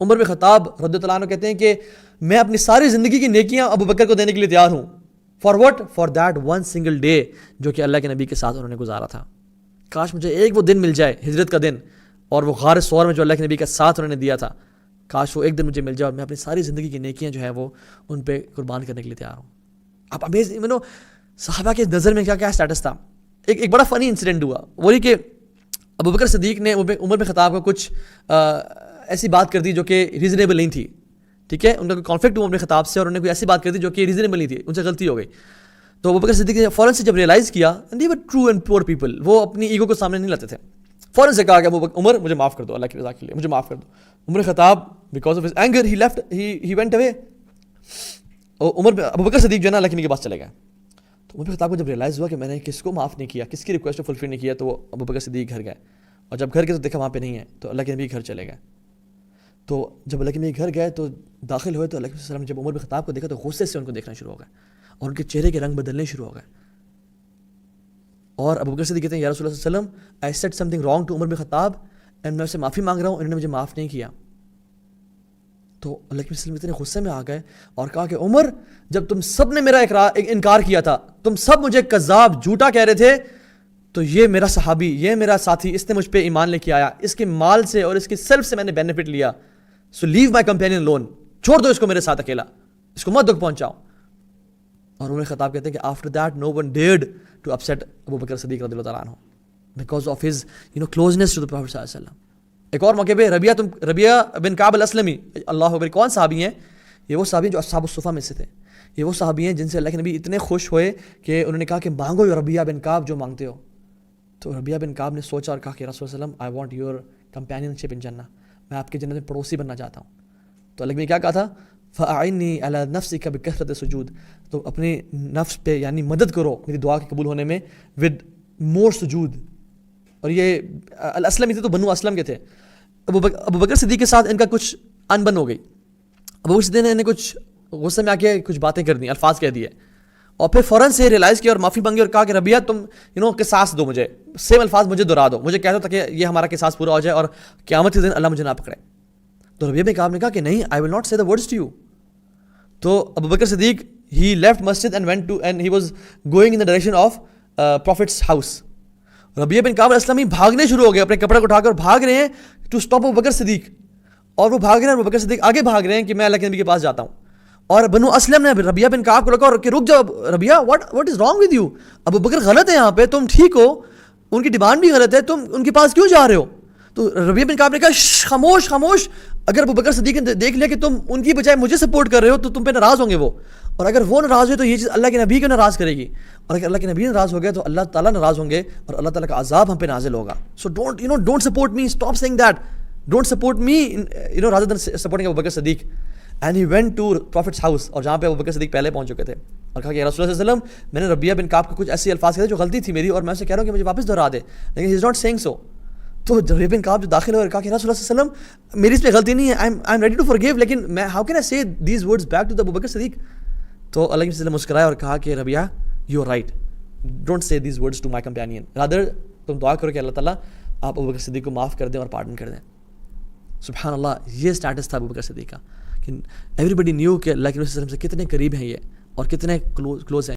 عمر bin خطاب رضی اللہ عنہ کہتے ہیں کہ میں اپنی ساری زندگی کی نیکیاں ابو بکر کو دینے کے لیے تیار ہوں. For what? For that one single day جو کہ اللہ کے نبی کے ساتھ انہوں نے گزارا تھا. کاش مجھے ایک وہ دن مل جائے, ہجرت کا دن, اور وہ غار ثور میں جو اللہ کے نبی کا ساتھ انہوں نے دیا تھا, کاش وہ ایک دن مجھے مل جائے اور میں اپنی ساری زندگی کی نیکیاں جو ہے وہ ان پہ قربان کرنے کے لیے تیار ہوں. آپ امیزنگ صحابہ کے نظر میں کیا کیا اسٹیٹس تھا. ایک بڑا فنی انسیڈنٹ ہوا, وہی کہ ابو بکر صدیق نے عمر بن خطاب کو کچھ ایسی بات کر دی جو کہ ریزنیبل نہیں تھی. ٹھیک ہے, ان کا کوئی کانفلکٹ ہوا عمر بن خطاب سے اور انہوں نے کوئی ایسی بات کر دی جو کہ ریزنیبل نہیں تھی, ان سے غلطی ہو گئی. تو ابو بکر صدیق نے فوراً سے جب ریئلائز کیا, دی ور ٹرو اینڈ پیور پیپل, وہ اپنی ایگو کو سامنے نہیں لاتے تھے, فوراً سے کہا کہ عمر مجھے معاف کر دو, اللہ کی رضا کے لیے مجھے معاف کر دو. Umar bin Khattab because of his anger he left, he went away. Abu Bakr Siddique جو ہے نا اللہ کے نبی کے پاس چلے گئے. تو عمر بن خطاب کو جب ریئلائز ہوا کہ میں نے کس کو معاف نہیں کیا, کس کی ریکویسٹ کو فلفل نہیں کیا, تو وہ ابو بکر صدیق گھر گئے, اور جب گھر گئے تو دیکھا وہاں پہ نہیں ہے, تو اللہ کے نبی گھر چلے گئے. تو جب اللہ کے نبی گھر گئے تو داخل ہوئے, تو اللہ کے وسلم جب عمر بن خطاب کو دیکھا تو غصے سے ان کو دیکھنا شروع ہو گئے اور ان کے چہرے کے رنگ بدلنے شروع ہو گئے. اور ابو بکر صدیق کہتے ہیں یا رسول اللہ صلی اللہ علیہ وسلم, I said something wrong to Umar bin Khattab and میں اس سے معافی مانگ رہا ہوں, انہوں نے مجھے معاف نہیں کیا. تو اللہ کے وسلم اتنے غصے میں آ گئے اور کہا کہ عمر, جب تم سب نے میرا انکار کیا تھا, تم سب مجھے کذاب جھوٹا کہہ رہے تھے, تو یہ میرا صحابی, یہ میرا ساتھی, اس نے مجھ پہ ایمان لے کے آیا, اس کے مال سے اور اس کی سیلف سے میں نے بینیفٹ لیا, سو لیو مائی کمپینین لون, چھوڑ دو اس کو میرے ساتھ اکیلا, اس کو مت دکھ پہنچاؤ. اور عمر خطاب کہتے ہیں کہ after that no one dared to upset Abu Bakr Siddique رضی اللہ تعالیٰ عنہ because of his closeness to the prophet صلی اللہ علیہ وسلم. ایک اور موقع پہ ربیہ بن کعب الاسلمی, اللہ اکبر, کون صحابی ہیں یہ؟ وہ صحابی جو اصحاب الصفہ میں سے تھے. یہ وہ صحابی ہیں جن سے اللہ کے نبی اتنے خوش ہوئے کہ انہوں نے کہا کہ مانگو یا ربیہ بن کعب جو مانگتے ہو. تو ربیہ بن کعب نے سوچا اور کہا کہ رسول اللہ علیہ وسلم آئی وانٹ یور کمپینین شپ ان جنہ, میں آپ کے جنت میں پڑوسی بننا چاہتا ہوں. تو اللہ نے کیا کہا تھا, فاعنی علی نفسک بکثرۃ سجود, تو اپنے نفس پہ یعنی مدد کرو میری دعا کے قبول ہونے میں ود مور سجود. اور یہ الاسلمی تھے تو بنو اسلم کے تھے. ابو بکر صدیق کے ساتھ ان کا کچھ انبن ہو گئی. ابو بکر صدیق نے انہیں کچھ غصے میں آ کے کچھ باتیں کر دیں, الفاظ کہہ دیے, اور پھر فوراً سے ریئلائز کیا اور معافی مانگی اور کہا کہ ربیہ تم قصاص دو, مجھے سیم الفاظ مجھے دہرا دو, مجھے کہہ دو تاکہ یہ ہمارا قصاص پورا ہو جائے اور قیامت کے دن اللہ مجھے نہ پکڑے. تو ربیہ بن کعب نے کہا کہ نہیں, آئی ول ناٹ سے دا ورڈز ٹو یو. تو Abu Bakr Siddique he left مسجد and he was going in the direction of prophet's house. Rabia bin Kaab al Aslami بھاگنے شروع ہو گئے, اپنے کپڑے کو اٹھا کر بھاگ رہے ہیں ٹو اسٹاپ ابو بکر صدیق, اور وہ بھاگ رہے ہیں, ابو بکر صدیق آگے بھاگ رہے ہیں کہ میں اللہ کے نبی کے پاس جاتا ہوں. اور بنو اسلم نے ربیہ بن کعب کو روکا اور کہ رک جاؤ Rabia, what is wrong with you, Abu Bakr غلط ہے یہاں پہ, تم ٹھیک ہو, ان کی ڈیمانڈ بھی غلط ہے, تم ان کے پاس کیوں جا رہے ہو. تو ربیہ بن کعب نے کہا خاموش خاموش, اگر ابو بکر صدیق نے دیکھ لیا کہ تم ان کی بجائے مجھے سپورٹ کر رہے ہو تو تم پہ ناراض ہوں گے وہ, اور اگر وہ ناراض ہوئے تو یہ چیز اللہ کے نبی کو ناراض کرے گی, اور اگر اللہ کے نبی ناراض ہو گئے تو اللہ تعالیٰ ناراض ہوں گے اور اللہ تعالیٰ کا عذاب ہم پہ نازل ہوگا. So don't support me, stop saying that, don't support me rather than supporting Abu Bakr Siddiq. And he went to prophet's house, اور جہاں پہ ابو بکر صدیق پہلے پہنچ چکے تھے, اور کہا کہ رسول اللہ صلی اللہ علیہ وسلم میں نے ربیہ بن کعب کو کچھ ایسے الفاظ کہے جو غلطی تھی میری, اور میں اسے کہہ رہا ہوں کہ مجھے واپس دہرا دے, لیکن ہی از ناٹ سیئنگ سو. تو ربیہ بن کعب جو داخل ہوئے اور کہا کہ رسول اللہ صلی اللہ علیہ وسلم میری اس پہ غلطی نہیں ہے, I am ready to forgive, لیکن میں how can I say these words back to Abu Bakr Siddique. تو اللہ کے وسلم مسکرائے اور کہا کہ Rabia you are right, don't say these words to my companion, rather تم دعا کرو کہ اللہ تعالیٰ آپ ابو بکر صدیق کو معاف کر دیں اور پارڈن کر دیں. سبحان اللہ, یہ اسٹیٹس تھا ابو بکر صدیق کا کہ ایوری بڈی نیو کہ اللہ کے رسول صلی اللہ علیہ وسلم سے کتنے قریب ہیں یہ اور کتنے کلوز ہیں.